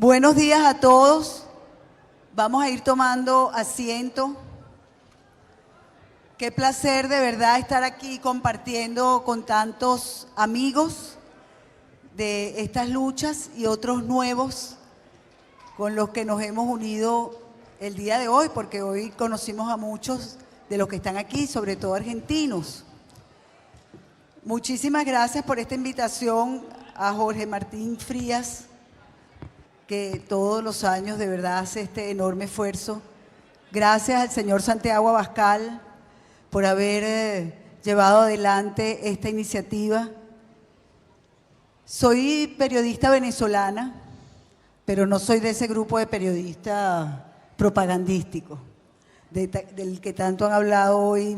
Buenos días a todos. Vamos a ir tomando asiento. Qué placer de verdad estar aquí compartiendo con tantos amigos de estas luchas y otros nuevos con los que nos hemos unido el día de hoy, porque hoy conocimos a muchos de los que están aquí, sobre todo argentinos. Muchísimas gracias por esta invitación a Jorge Martín Frías, que todos los años de verdad hace este enorme esfuerzo. Gracias al señor Santiago Abascal por haber llevado adelante esta iniciativa. Soy periodista venezolana, pero no soy de ese grupo de periodistas propagandísticos, del que tanto han hablado hoy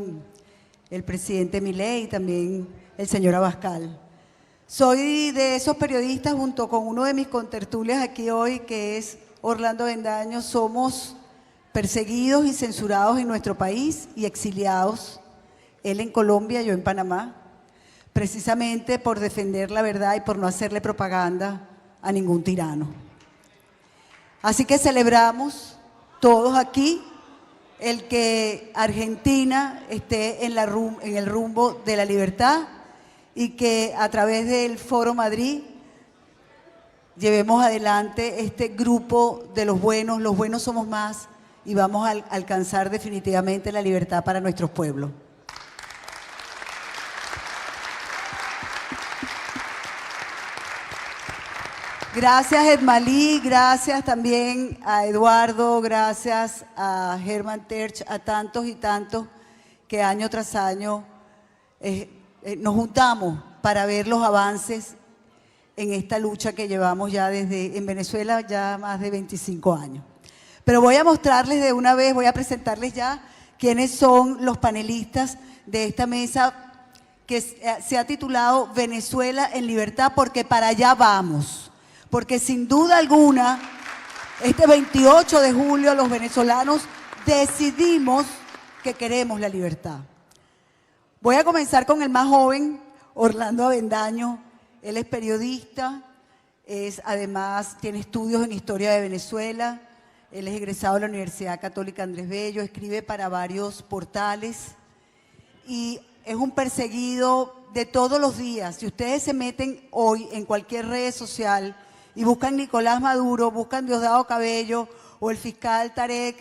el presidente Milei y también el señor Abascal. Soy de esos periodistas, junto con uno de mis contertulias aquí hoy, que es Orlando Avendaño. Somos perseguidos y censurados en nuestro país y exiliados, él en Colombia, yo en Panamá, precisamente por defender la verdad y por no hacerle propaganda a ningún tirano. Así que celebramos todos aquí el que Argentina esté en el rumbo de la libertad y que a través del Foro Madrid llevemos adelante este grupo de los buenos somos más, y vamos a alcanzar definitivamente la libertad para nuestros pueblos. Gracias Edmalí, gracias también a Eduardo, gracias a Germán Terch, a tantos y tantos que año tras año nos juntamos para ver los avances en esta lucha que llevamos ya en Venezuela ya más de 25 años. Pero voy a mostrarles de una vez, voy a presentarles ya quiénes son los panelistas de esta mesa que se ha titulado Venezuela en Libertad, porque para allá vamos. Porque sin duda alguna, este 28 de julio los venezolanos decidimos que queremos la libertad. Voy a comenzar con el más joven, Orlando Avendaño. Él es periodista, además tiene estudios en Historia de Venezuela, él es egresado de la Universidad Católica Andrés Bello, escribe para varios portales y es un perseguido de todos los días. Si ustedes se meten hoy en cualquier red social y buscan Nicolás Maduro, buscan Diosdado Cabello o el fiscal Tarek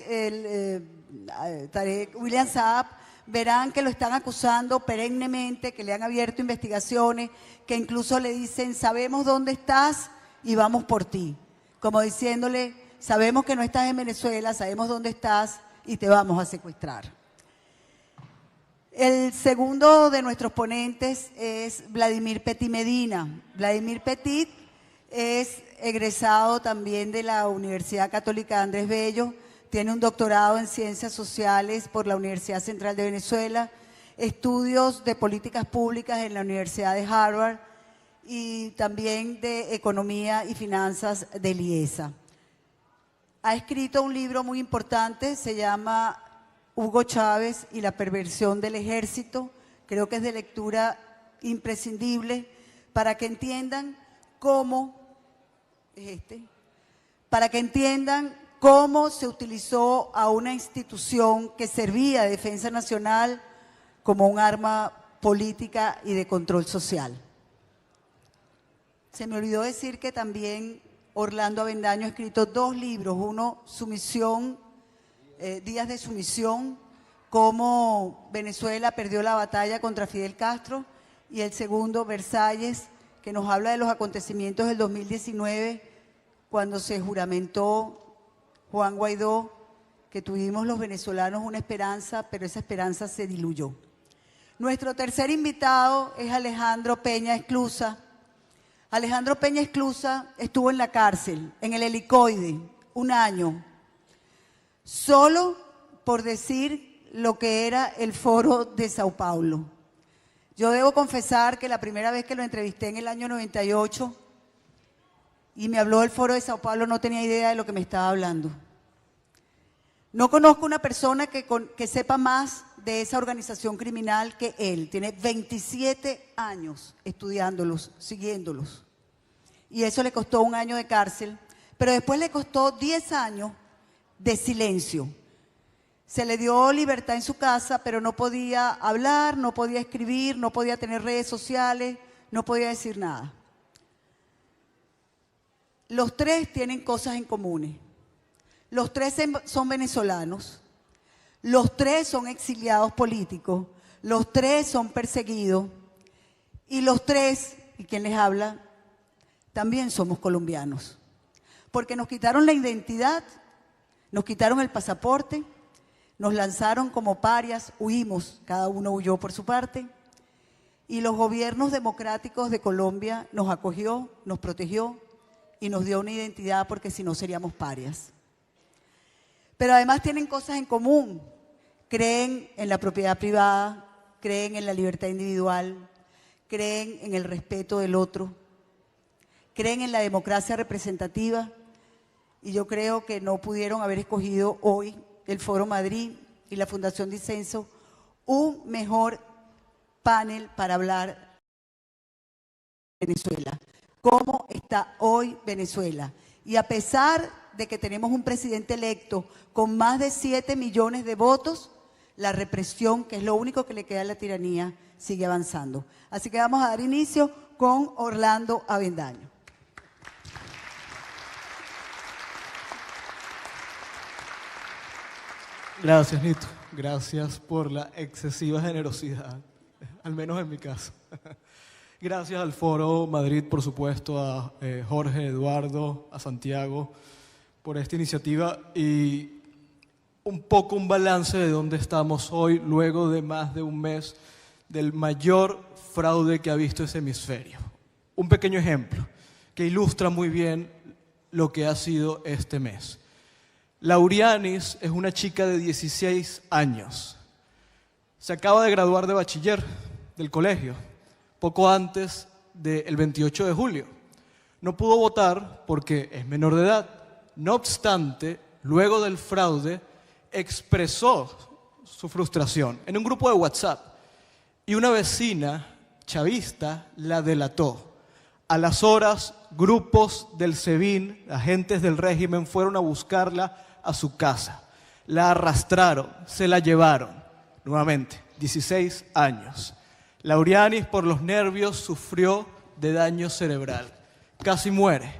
William Saab, verán que lo están acusando perennemente, que le han abierto investigaciones, que incluso le dicen, sabemos dónde estás y vamos por ti. Como diciéndole, sabemos que no estás en Venezuela, sabemos dónde estás y te vamos a secuestrar. El segundo de nuestros ponentes es Vladimir Petit Medina. Vladimir Petit es egresado también de la Universidad Católica Andrés Bello, tiene un doctorado en Ciencias Sociales por la Universidad Central de Venezuela, estudios de políticas públicas en la Universidad de Harvard y también de Economía y Finanzas de IESA. Ha escrito un libro muy importante, se llama Hugo Chávez y la perversión del ejército. Creo que es de lectura imprescindible para que entiendan cómo se utilizó a una institución que servía de defensa nacional como un arma política y de control social. Se me olvidó decir que también Orlando Avendaño ha escrito dos libros, uno, Sumisión, Días de Sumisión, cómo Venezuela perdió la batalla contra Fidel Castro, y el segundo, Versalles, que nos habla de los acontecimientos del 2019, cuando se juramentó Juan Guaidó, que tuvimos los venezolanos una esperanza, pero esa esperanza se diluyó. Nuestro tercer invitado es Alejandro Peña Esclusa. Alejandro Peña Esclusa estuvo en la cárcel, en el Helicoide, un año, solo por decir lo que era el Foro de Sao Paulo. Yo debo confesar que la primera vez que lo entrevisté en el año 98 y me habló del Foro de Sao Paulo, no tenía idea de lo que me estaba hablando. No conozco una persona que sepa más de esa organización criminal que él. Tiene 27 años estudiándolos, siguiéndolos. Y eso le costó un año de cárcel, pero después le costó 10 años de silencio. Se le dio libertad en su casa, pero no podía hablar, no podía escribir, no podía tener redes sociales, no podía decir nada. Los tres tienen cosas en común. Los tres son venezolanos, los tres son exiliados políticos, los tres son perseguidos y los tres, y quien les habla, también somos colombianos. Porque nos quitaron la identidad, nos quitaron el pasaporte, nos lanzaron como parias, huimos, cada uno huyó por su parte, y los gobiernos democráticos de Colombia nos acogió, nos protegió y nos dio una identidad, porque si no seríamos parias. Pero además tienen cosas en común, creen en la propiedad privada, creen en la libertad individual, creen en el respeto del otro, creen en la democracia representativa, y yo creo que no pudieron haber escogido hoy el Foro Madrid y la Fundación Disenso un mejor panel para hablar de Venezuela. ¿Cómo está hoy Venezuela? Y a pesar de que tenemos un presidente electo con más de 7 millones de votos, la represión, que es lo único que le queda a la tiranía, sigue avanzando. Así que vamos a dar inicio con Orlando Avendaño. Gracias, Nito. Gracias por la excesiva generosidad, al menos en mi caso. Gracias al Foro Madrid, por supuesto, a Jorge, Eduardo, a Santiago, por esta iniciativa y un poco un balance de dónde estamos hoy, luego de más de un mes del mayor fraude que ha visto ese hemisferio. Un pequeño ejemplo que ilustra muy bien lo que ha sido este mes. Laurianis es una chica de 16 años. Se acaba de graduar de bachiller del colegio, poco antes del 28 de julio. No pudo votar porque es menor de edad. No obstante, luego del fraude, expresó su frustración en un grupo de WhatsApp y una vecina chavista la delató. A las horas, grupos del SEBIN, agentes del régimen, fueron a buscarla a su casa. La arrastraron, se la llevaron. Nuevamente, 16 años. Laurianis, por los nervios, sufrió de daño cerebral. Casi muere.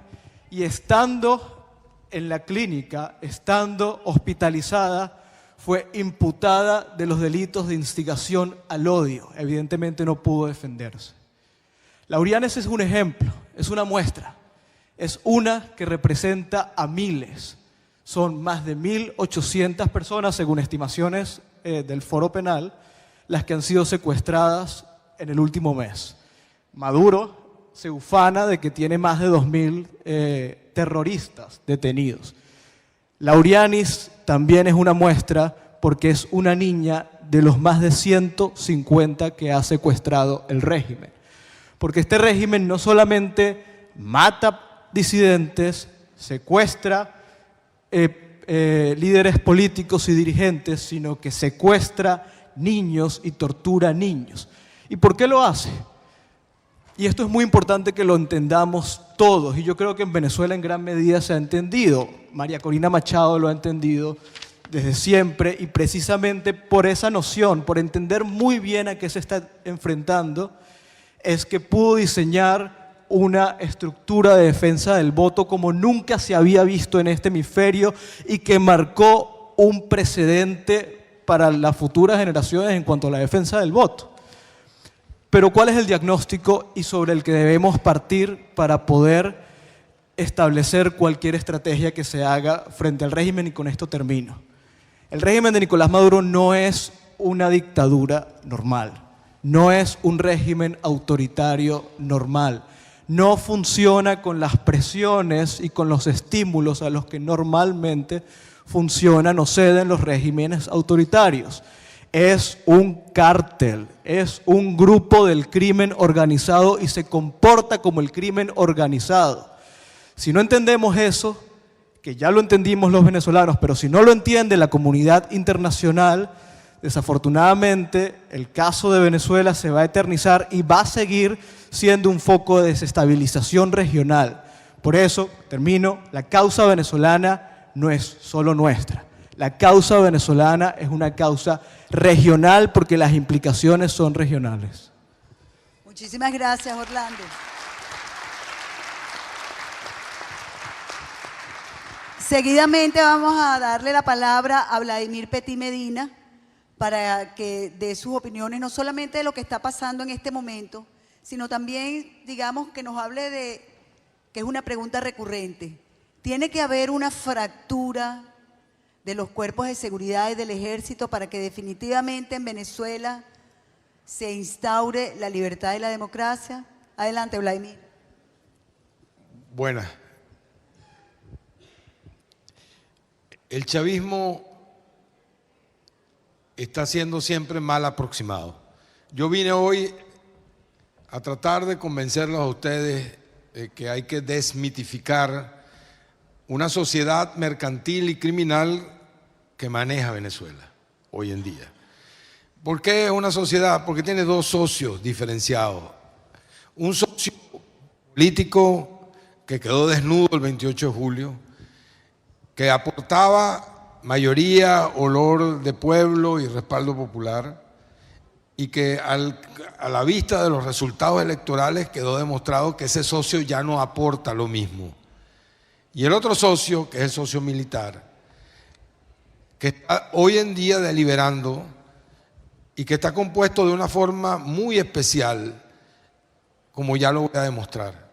Y estando en la clínica, estando hospitalizada, fue imputada de los delitos de instigación al odio. Evidentemente no pudo defenderse. Laurianis es un ejemplo, es una muestra. Es una que representa a miles. Son más de 1.800 personas, según estimaciones del Foro Penal, las que han sido secuestradas en el último mes. Maduro se ufana de que tiene más de 2.000 terroristas detenidos. Laurianis también es una muestra porque es una niña de los más de 150 que ha secuestrado el régimen. Porque este régimen no solamente mata disidentes, secuestra líderes políticos y dirigentes, sino que secuestra niños y tortura niños. ¿Y por qué lo hace? Y esto es muy importante que lo entendamos todos, y yo creo que en Venezuela en gran medida se ha entendido. María Corina Machado lo ha entendido desde siempre, y precisamente por esa noción, por entender muy bien a qué se está enfrentando, es que pudo diseñar una estructura de defensa del voto como nunca se había visto en este hemisferio y que marcó un precedente para las futuras generaciones en cuanto a la defensa del voto. Pero ¿cuál es el diagnóstico y sobre el que debemos partir para poder establecer cualquier estrategia que se haga frente al régimen? Y con esto termino. El régimen de Nicolás Maduro no es una dictadura normal, no es un régimen autoritario normal. No funciona con las presiones y con los estímulos a los que normalmente funcionan o ceden los regímenes autoritarios. Es un cártel, es un grupo del crimen organizado y se comporta como el crimen organizado. Si no entendemos eso, que ya lo entendimos los venezolanos, pero si no lo entiende la comunidad internacional, desafortunadamente el caso de Venezuela se va a eternizar y va a seguir siendo un foco de desestabilización regional, Por eso, termino, la causa venezolana no es solo nuestra. La causa venezolana es una causa regional porque las implicaciones son regionales. Muchísimas gracias, Orlando. Seguidamente vamos a darle la palabra a Vladimir Petit Medina para que dé sus opiniones, no solamente de lo que está pasando en este momento, sino también, digamos, que nos hable de, que es una pregunta recurrente, ¿tiene que haber una fractura de los cuerpos de seguridad y del ejército para que definitivamente en Venezuela se instaure la libertad y la democracia? Adelante, Vladimir. Buenas. El chavismo está siendo siempre mal aproximado. Yo vine hoy a tratar de convencerlos a ustedes que hay que desmitificar una sociedad mercantil y criminal que maneja Venezuela hoy en día. ¿Por qué es una sociedad? Porque tiene dos socios diferenciados. Un socio político que quedó desnudo el 28 de julio, que aportaba mayoría, olor de pueblo y respaldo popular, y que a la vista de los resultados electorales quedó demostrado que ese socio ya no aporta lo mismo. Y el otro socio, que es el socio militar, que está hoy en día deliberando y que está compuesto de una forma muy especial, como ya lo voy a demostrar.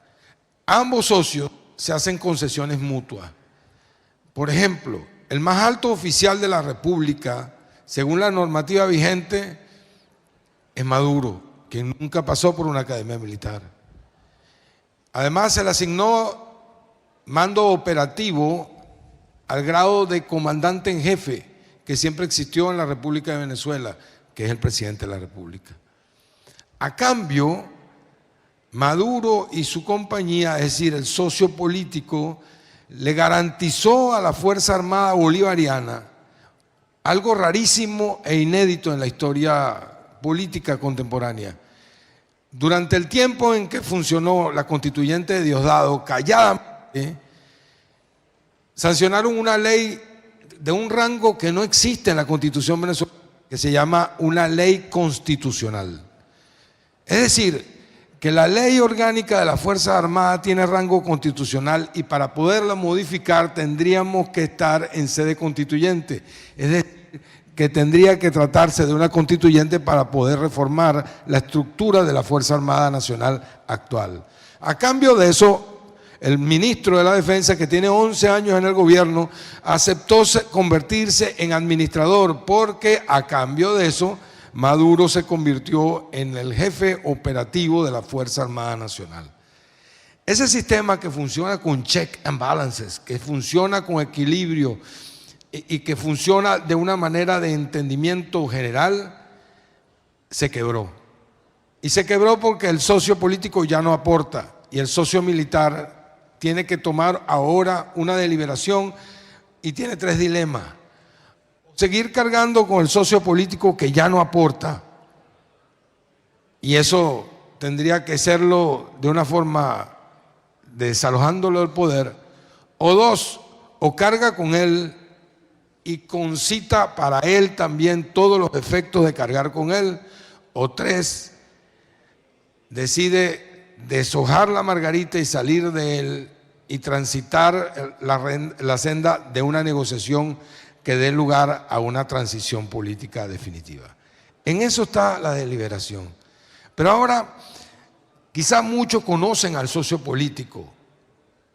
Ambos socios se hacen concesiones mutuas. Por ejemplo, el más alto oficial de la República, según la normativa vigente, es Maduro, quien nunca pasó por una academia militar. Además, se le asignó mando operativo al grado de comandante en jefe que siempre existió en la República de Venezuela, que es el presidente de la República. A cambio, Maduro y su compañía, es decir, el socio político, le garantizó a la Fuerza Armada Bolivariana algo rarísimo e inédito en la historia política contemporánea. Durante el tiempo en que funcionó la constituyente de Diosdado, calladamente, sancionaron una ley de un rango que no existe en la Constitución venezolana, que se llama una ley constitucional. Es decir, que la ley orgánica de las Fuerzas Armadas tiene rango constitucional y para poderla modificar tendríamos que estar en sede constituyente. Es decir, que tendría que tratarse de una constituyente para poder reformar la estructura de la Fuerza Armada Nacional actual. A cambio de eso, el ministro de la Defensa, que tiene 11 años en el gobierno, aceptó convertirse en administrador porque a cambio de eso Maduro se convirtió en el jefe operativo de la Fuerza Armada Nacional. Ese sistema que funciona con check and balances, que funciona con equilibrio y que funciona de una manera de entendimiento general, se quebró. Y se quebró porque el socio político ya no aporta y el socio militar tiene que tomar ahora una deliberación y tiene tres dilemas. Seguir cargando con el socio político que ya no aporta, y eso tendría que serlo de una forma desalojándolo del poder, o dos, o carga con él y concita para él también todos los efectos de cargar con él, o tres, decide deshojar la margarita y salir de él y transitar la senda de una negociación que dé lugar a una transición política definitiva. En eso está la deliberación. Pero ahora, quizás muchos conocen al socio político,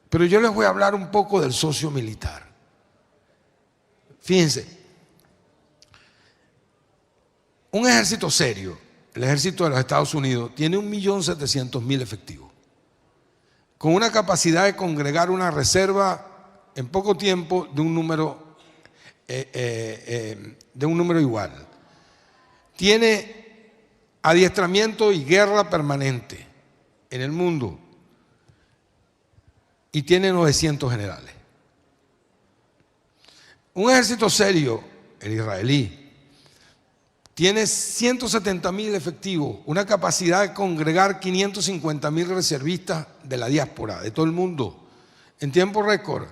pero yo les voy a hablar un poco del socio militar. Fíjense, un ejército serio, el ejército de los Estados Unidos, tiene 1.700.000 efectivos, con una capacidad de congregar una reserva en poco tiempo de un número igual. Tiene adiestramiento y guerra permanente en el mundo y tiene 900 generales. Un ejército serio, el israelí, tiene 170.000 efectivos, una capacidad de congregar 550.000 reservistas de la diáspora, de todo el mundo, en tiempo récord,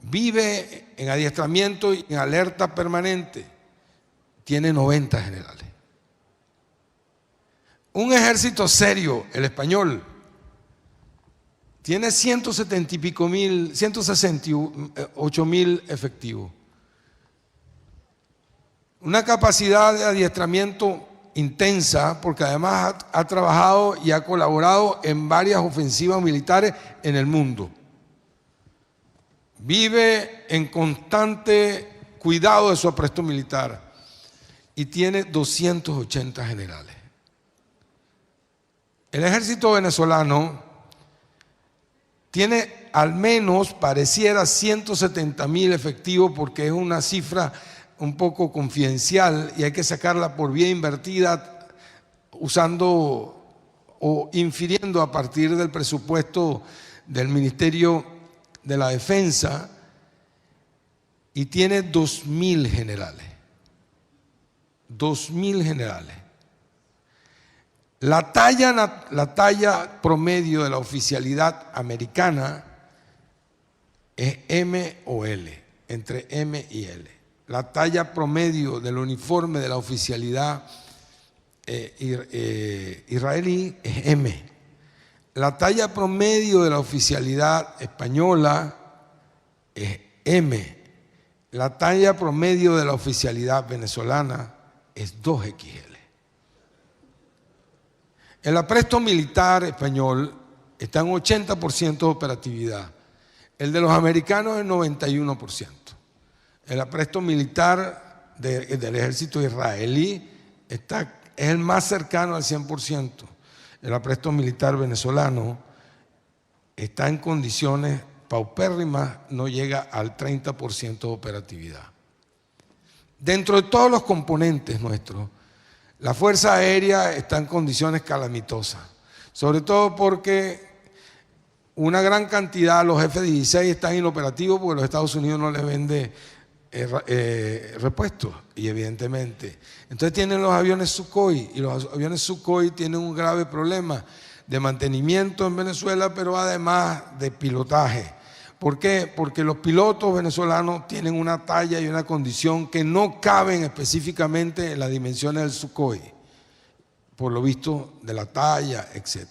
vive en adiestramiento y en alerta permanente, tiene 90 generales. Un ejército serio, el español, tiene 170 y pico mil, 168.000 efectivos. Una capacidad de adiestramiento intensa, porque además ha trabajado y ha colaborado en varias ofensivas militares en el mundo. Vive en constante cuidado de su apresto militar y tiene 280 generales. El ejército venezolano tiene al menos, pareciera, 170.000 efectivos, porque es una cifra un poco confidencial y hay que sacarla por vía invertida usando o infiriendo a partir del presupuesto del Ministerio de la Defensa, y tiene 2.000 generales. 2.000 generales. La talla promedio de la oficialidad americana es M o L, entre M y L. La talla promedio del uniforme de la oficialidad israelí es M. La talla promedio de la oficialidad española es M. La talla promedio de la oficialidad venezolana es 2XL. El apresto militar español está en 80% de operatividad. El de los americanos es 91%. El apresto militar del ejército israelí es el más cercano al 100%. El apresto militar venezolano está en condiciones paupérrimas, no llega al 30% de operatividad. Dentro de todos los componentes nuestros, la Fuerza Aérea está en condiciones calamitosas, sobre todo porque una gran cantidad, los F-16 están inoperativos porque los Estados Unidos no les vende repuestos, y evidentemente. Entonces tienen los aviones Sukhoi, y los aviones Sukhoi tienen un grave problema de mantenimiento en Venezuela, pero además de pilotaje. ¿Por qué? Porque los pilotos venezolanos tienen una talla y una condición que no caben específicamente en las dimensiones del Sukhoi, por lo visto de la talla, etc.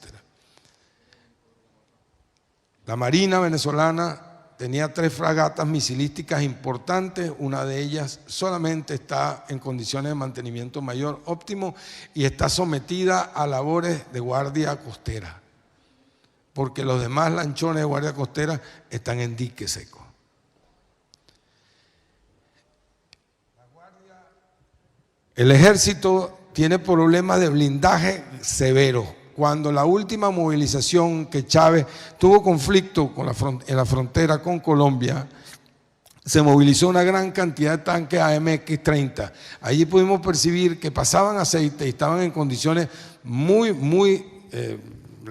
La Marina venezolana tenía 3 fragatas misilísticas importantes, una de ellas solamente está en condiciones de mantenimiento mayor óptimo y está sometida a labores de guardia costera, porque los demás lanchones de guardia costera están en dique seco. El ejército tiene problemas de blindaje severos. Cuando la última movilización que Chávez tuvo conflicto en la frontera con Colombia, se movilizó una gran cantidad de tanques AMX-30. Allí pudimos percibir que pasaban aceite y estaban en condiciones muy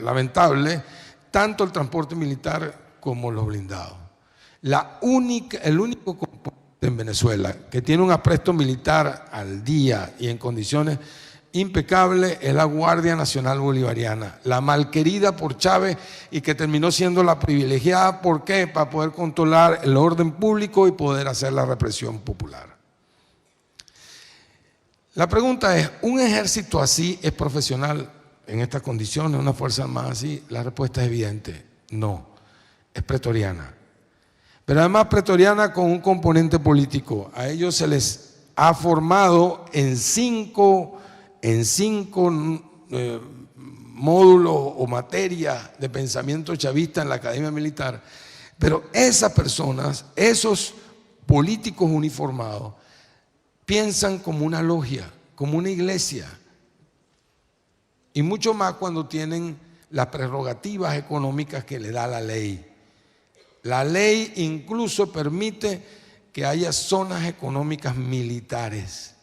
lamentables, tanto el transporte militar como los blindados. El único componente en Venezuela que tiene un apresto militar al día y en condiciones impecables es la Guardia Nacional Bolivariana, la malquerida por Chávez y que terminó siendo la privilegiada. ¿Por qué? Para poder controlar el orden público y poder hacer la represión popular. La pregunta es, ¿un ejército así es profesional en estas condiciones, una fuerza armada así? La respuesta es evidente, no, es pretoriana. Pero además pretoriana con un componente político. A ellos se les ha formado en cinco módulos o materias de pensamiento chavista en la Academia Militar. Pero esas personas, esos políticos uniformados, piensan como una logia, como una iglesia. Y mucho más cuando tienen las prerrogativas económicas que le da la ley. La ley incluso permite que haya zonas económicas militares.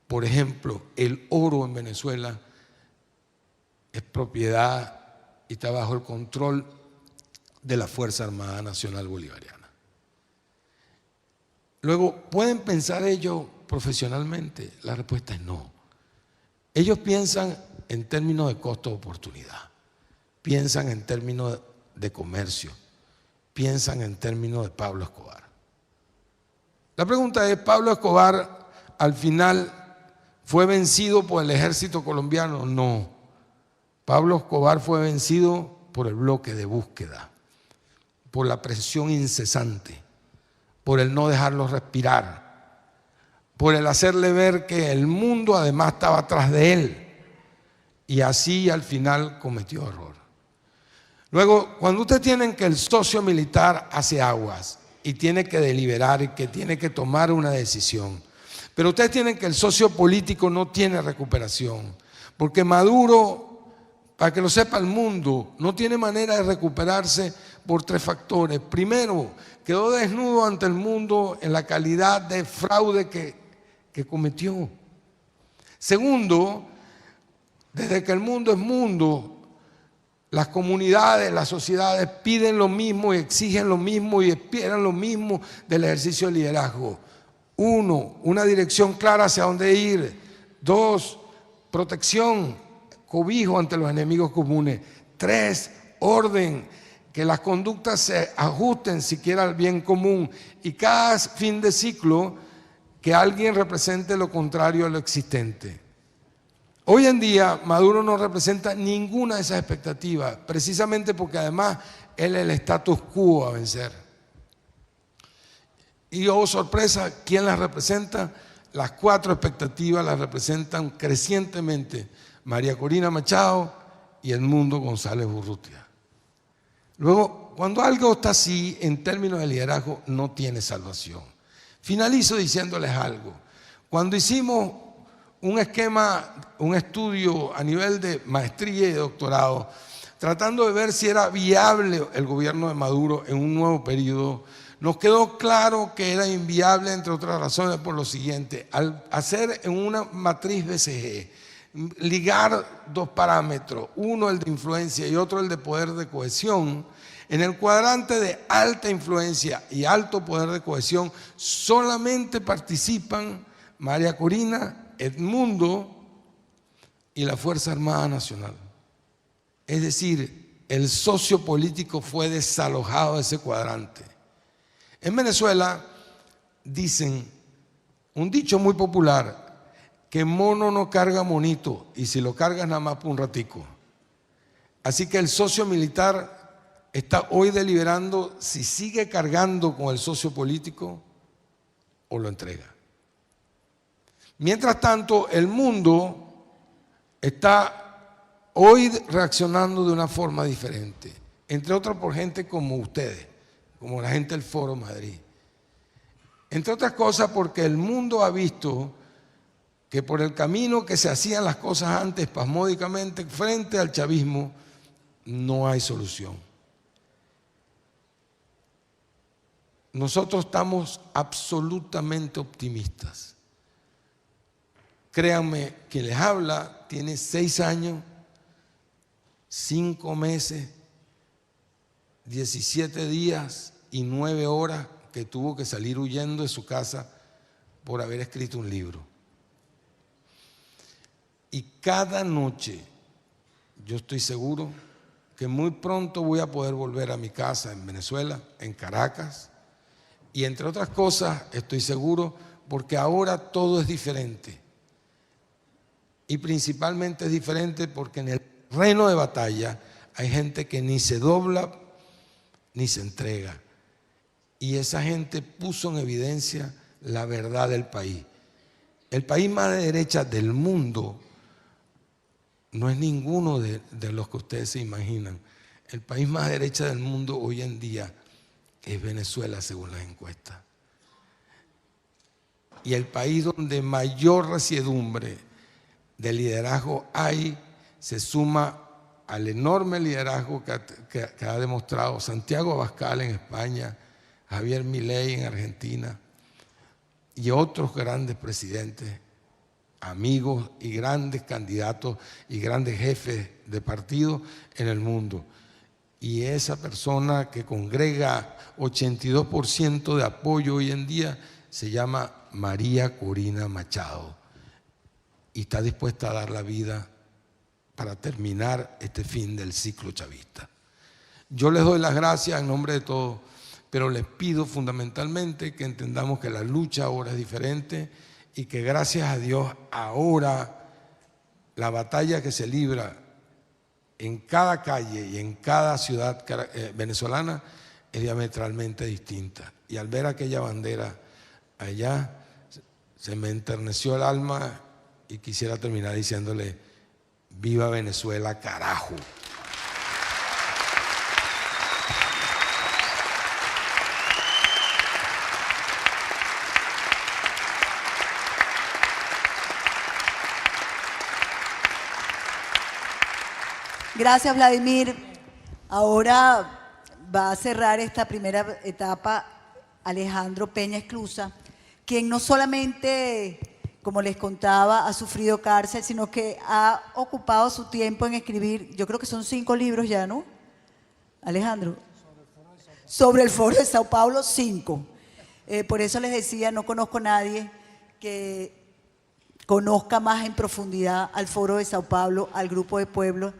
Por ejemplo, el oro en Venezuela es propiedad y está bajo el control de la Fuerza Armada Nacional Bolivariana. Luego, ¿pueden pensar ellos profesionalmente? La respuesta es no. Ellos piensan en términos de costo de oportunidad, piensan en términos de comercio, piensan en términos de Pablo Escobar. La pregunta es, ¿Pablo Escobar al final fue vencido por el ejército colombiano? No. Pablo Escobar fue vencido por el bloque de búsqueda, por la presión incesante, por el no dejarlo respirar, por el hacerle ver que el mundo además estaba atrás de él, y así al final cometió error. Luego, cuando ustedes tienen que el socio militar hace aguas y tiene que deliberar y que tiene que tomar una decisión, pero ustedes tienen que el socio político no tiene recuperación, porque Maduro, para que lo sepa el mundo, no tiene manera de recuperarse por 3 factores. Primero, quedó desnudo ante el mundo en la calidad de fraude que cometió. Segundo, desde que el mundo es mundo, las comunidades, las sociedades piden lo mismo y exigen lo mismo y esperan lo mismo del ejercicio de liderazgo. 1, una dirección clara hacia dónde ir. 2, protección, cobijo ante los enemigos comunes. 3, orden, que las conductas se ajusten siquiera al bien común. Y cada fin de ciclo, que alguien represente lo contrario a lo existente. Hoy en día Maduro no representa ninguna de esas expectativas, precisamente porque además él es el status quo a vencer. Y oh sorpresa, ¿quién las representa? Las 4 expectativas las representan crecientemente María Corina Machado y Edmundo González Urrutia. Luego, cuando algo está así, en términos de liderazgo, no tiene salvación. Finalizo diciéndoles algo. Cuando hicimos un esquema, un estudio a nivel de maestría y de doctorado, tratando de ver si era viable el gobierno de Maduro en un nuevo periodo, nos quedó claro que era inviable, entre otras razones, por lo siguiente: al hacer en una matriz BCG, ligar 2 parámetros, uno el de influencia y otro el de poder de cohesión, en el cuadrante de alta influencia y alto poder de cohesión solamente participan María Corina, Edmundo y la Fuerza Armada Nacional. Es decir, el socio político fue desalojado de ese cuadrante. En Venezuela dicen un dicho muy popular, que mono no carga monito, y si lo cargas nada más por un ratico. Así que el socio militar está hoy deliberando si sigue cargando con el socio político o lo entrega. Mientras tanto, el mundo está hoy reaccionando de una forma diferente, entre otras por gente como ustedes, como la gente del Foro Madrid. Entre otras cosas porque el mundo ha visto que por el camino que se hacían las cosas antes espasmódicamente frente al chavismo, no hay solución. Nosotros estamos absolutamente optimistas. Créanme, que les habla tiene 6 años, 5 meses, 17 días y 9 horas que tuvo que salir huyendo de su casa por haber escrito un libro. Y cada noche, yo estoy seguro que muy pronto voy a poder volver a mi casa en Venezuela, en Caracas, y entre otras cosas estoy seguro porque ahora todo es diferente. Y principalmente es diferente porque en el terreno de batalla hay gente que ni se dobla ni se entrega. Y esa gente puso en evidencia la verdad del país. El país más de derecha del mundo no es ninguno de los que ustedes se imaginan. El país más de derecha del mundo hoy en día es Venezuela, según las encuestas. Y el país donde mayor resiedumbre de liderazgo hay, se suma al enorme liderazgo que ha demostrado Santiago Abascal en España, Javier Milei en Argentina y otros grandes presidentes, amigos y grandes candidatos y grandes jefes de partido en el mundo. Y esa persona que congrega 82% de apoyo hoy en día se llama María Corina Machado y está dispuesta a dar la vida para terminar este fin del ciclo chavista. Yo les doy las gracias en nombre de todos, pero les pido fundamentalmente que entendamos que la lucha ahora es diferente y que gracias a Dios ahora la batalla que se libra en cada calle y en cada ciudad venezolana es diametralmente distinta. Y al ver aquella bandera allá, se me enterneció el alma y quisiera terminar diciéndole: ¡viva Venezuela, carajo! Gracias, Vladimir. Ahora va a cerrar esta primera etapa Alejandro Peña Esclusa, quien no solamente, como les contaba, ha sufrido cárcel, sino que ha ocupado su tiempo en escribir, yo creo que son 5 libros ya, ¿no, Alejandro? Sobre el Foro de Sao Paulo, 5. Por eso les decía, no conozco a nadie que conozca más en profundidad al Foro de Sao Paulo, al Grupo de Puebla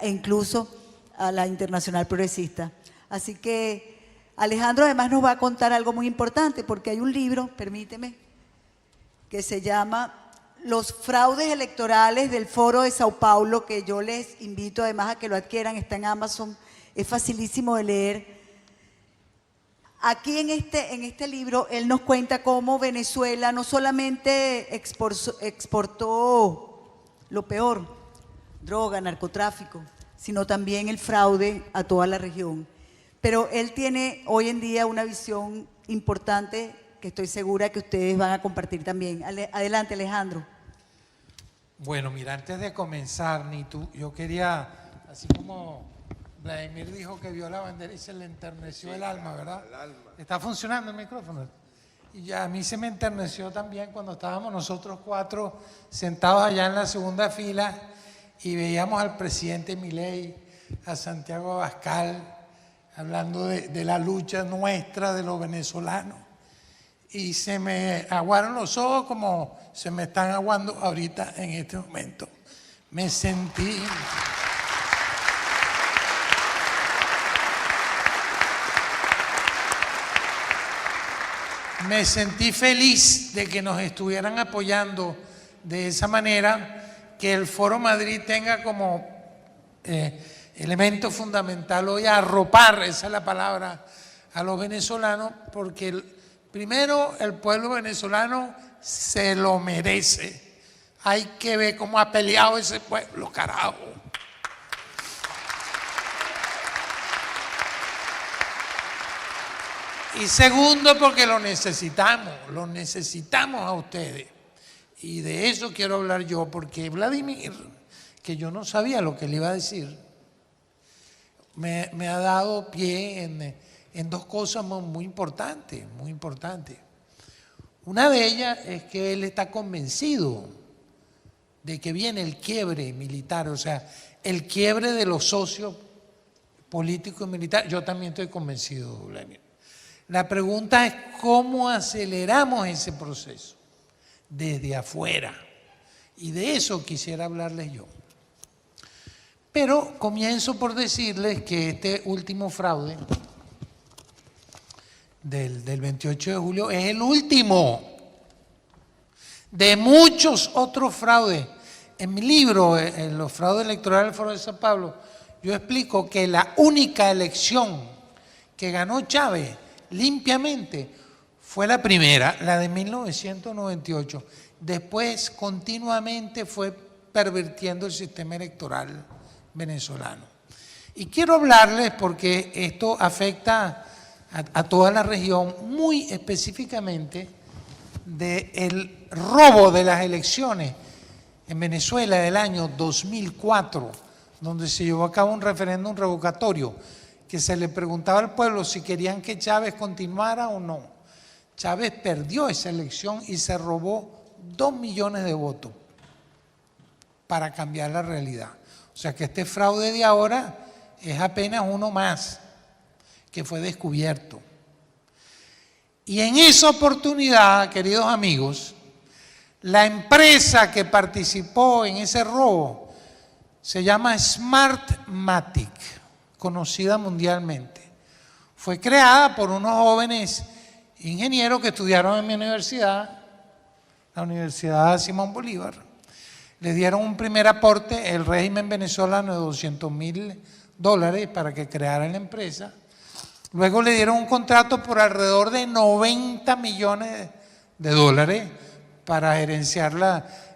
e incluso a la Internacional Progresista. Así que Alejandro además nos va a contar algo muy importante, porque hay un libro, permíteme, que se llama Los fraudes electorales del Foro de Sao Paulo, que yo les invito además a que lo adquieran, está en Amazon, es facilísimo de leer. Aquí en este libro él nos cuenta cómo Venezuela no solamente exportó lo peor, droga, narcotráfico, sino también el fraude a toda la región. Pero él tiene hoy en día una visión importante que estoy segura que ustedes van a compartir también. Adelante, Alejandro. Bueno, mira, antes de comenzar, Nitu, yo quería, así como Vladimir dijo que vio la bandera y se le enterneció el alma, ¿verdad? El alma. ¿Está funcionando el micrófono? Y ya a mí se me enterneció también cuando estábamos nosotros 4 sentados allá en la segunda fila y veíamos al presidente Milei, a Santiago Abascal, hablando de la lucha nuestra de los venezolanos. Y se me aguaron los ojos como se me están aguando ahorita en este momento. Me sentí feliz de que nos estuvieran apoyando de esa manera, que el Foro Madrid tenga como elemento fundamental hoy arropar, esa es la palabra, a los venezolanos, porque primero el pueblo venezolano se lo merece. Hay que ver cómo ha peleado ese pueblo, carajo. Y segundo, porque lo necesitamos a ustedes. Y de eso quiero hablar yo, porque Vladimir, que yo no sabía lo que le iba a decir, me ha dado pie en 2 cosas muy importantes, muy importantes. Una de ellas es que él está convencido de que viene el quiebre militar, o sea, el quiebre de los socios políticos y militares. Yo también estoy convencido, Vladimir. La pregunta es cómo aceleramos ese proceso desde afuera. Y de eso quisiera hablarles yo. Pero comienzo por decirles que este último fraude del 28 de julio es el último de muchos otros fraudes. En mi libro, en los fraudes electorales del Foro de Sao Paulo, yo explico que la única elección que ganó Chávez limpiamente fue la primera, la de 1998. Después continuamente fue pervirtiendo el sistema electoral venezolano. Y quiero hablarles porque esto afecta a toda la región, muy específicamente del robo de las elecciones en Venezuela del año 2004, donde se llevó a cabo un referéndum revocatorio, que se le preguntaba al pueblo si querían que Chávez continuara o no. Chávez perdió esa elección y se robó 2 millones de votos para cambiar la realidad. O sea que este fraude de ahora es apenas uno más que fue descubierto. Y en esa oportunidad, queridos amigos, la empresa que participó en ese robo se llama Smartmatic, conocida mundialmente. Fue creada por unos jóvenes ingenieros que estudiaron en mi universidad, la Universidad Simón Bolívar. Le dieron un primer aporte, el régimen venezolano, de $200,000 para que crearan la empresa. Luego le dieron un contrato por alrededor de $90 millones para gerenciar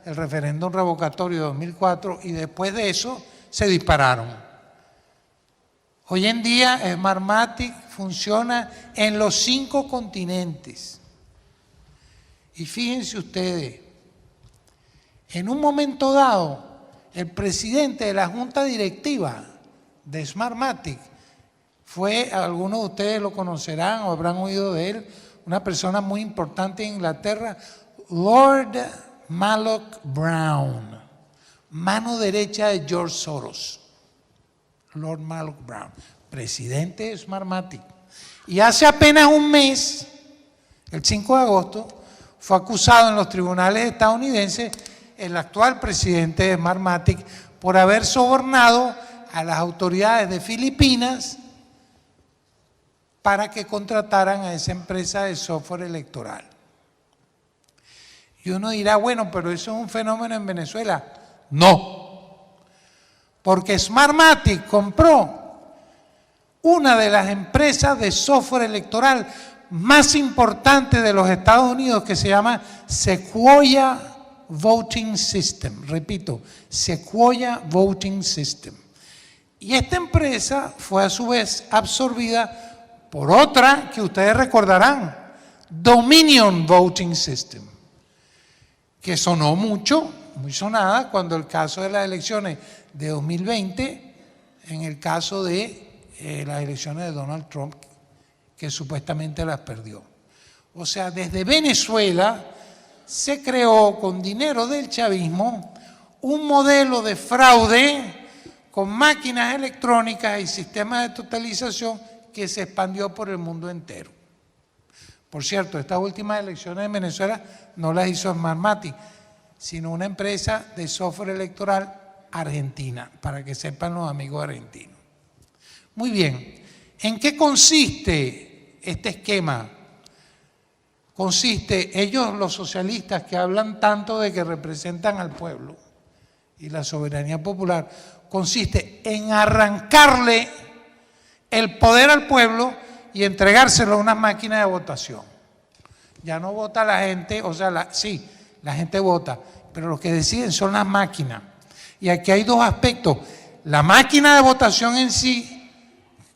el referéndum revocatorio de 2004, y después de eso se dispararon. Hoy en día Smartmatic funciona en los 5 continentes. Y fíjense ustedes, en un momento dado, el presidente de la junta directiva de Smartmatic fue, algunos de ustedes lo conocerán o habrán oído de él, una persona muy importante en Inglaterra, Lord Malloch Brown, mano derecha de George Soros. Lord Malloch Brown, presidente de Smartmatic. Y hace apenas un mes, el 5 de agosto, fue acusado en los tribunales estadounidenses el actual presidente de Smartmatic por haber sobornado a las autoridades de Filipinas para que contrataran a esa empresa de software electoral. Y uno dirá, bueno, pero eso es un fenómeno en Venezuela. No, porque Smartmatic compró una de las empresas de software electoral más importantes de los Estados Unidos, que se llama Sequoia Voting System. Repito, Sequoia Voting System. Y esta empresa fue a su vez absorbida por otra que ustedes recordarán, Dominion Voting System, que sonó mucho, muy sonada, cuando el caso de las elecciones de 2020, en el caso de las elecciones de Donald Trump, que supuestamente las perdió. O sea, desde Venezuela se creó con dinero del chavismo un modelo de fraude con máquinas electrónicas y sistemas de totalización que se expandió por el mundo entero. Por cierto, estas últimas elecciones en Venezuela no las hizo Smartmatic, sino una empresa de software electoral argentina, para que sepan los amigos argentinos. Muy bien, ¿en qué consiste este esquema? Consiste, ellos los socialistas que hablan tanto de que representan al pueblo y la soberanía popular, consiste en arrancarle el poder al pueblo y entregárselo a unas máquinas de votación. Ya no vota la gente, o sea, sí, la gente vota, pero los que deciden son las máquinas. Y aquí hay dos aspectos: la máquina de votación en sí,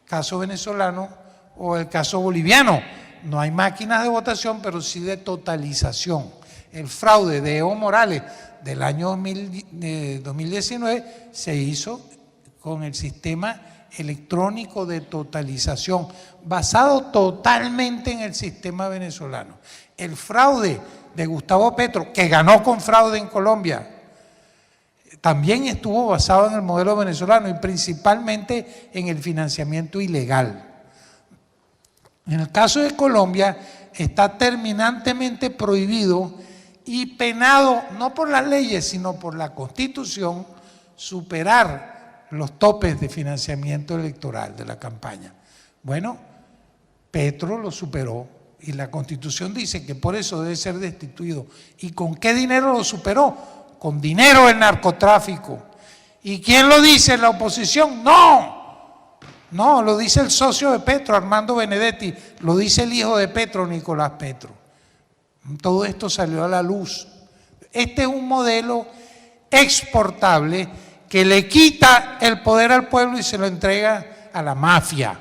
caso venezolano, o el caso boliviano. No hay máquinas de votación, pero sí de totalización. El fraude de Evo Morales del año 2019 se hizo con el sistema electrónico de totalización, basado totalmente en el sistema venezolano. El fraude de Gustavo Petro, que ganó con fraude en Colombia, también estuvo basado en el modelo venezolano y principalmente en el financiamiento ilegal. En el caso de Colombia está terminantemente prohibido y penado, no por las leyes, sino por la Constitución, superar los topes de financiamiento electoral de la campaña. Bueno, Petro lo superó y la Constitución dice que por eso debe ser destituido. ¿Y con qué dinero lo superó? Con dinero del narcotráfico. ¿Y quién lo dice? ¿La oposición? ¡No! No, lo dice el socio de Petro, Armando Benedetti, lo dice el hijo de Petro, Nicolás Petro. Todo esto salió a la luz. Este es un modelo exportable que le quita el poder al pueblo y se lo entrega a la mafia.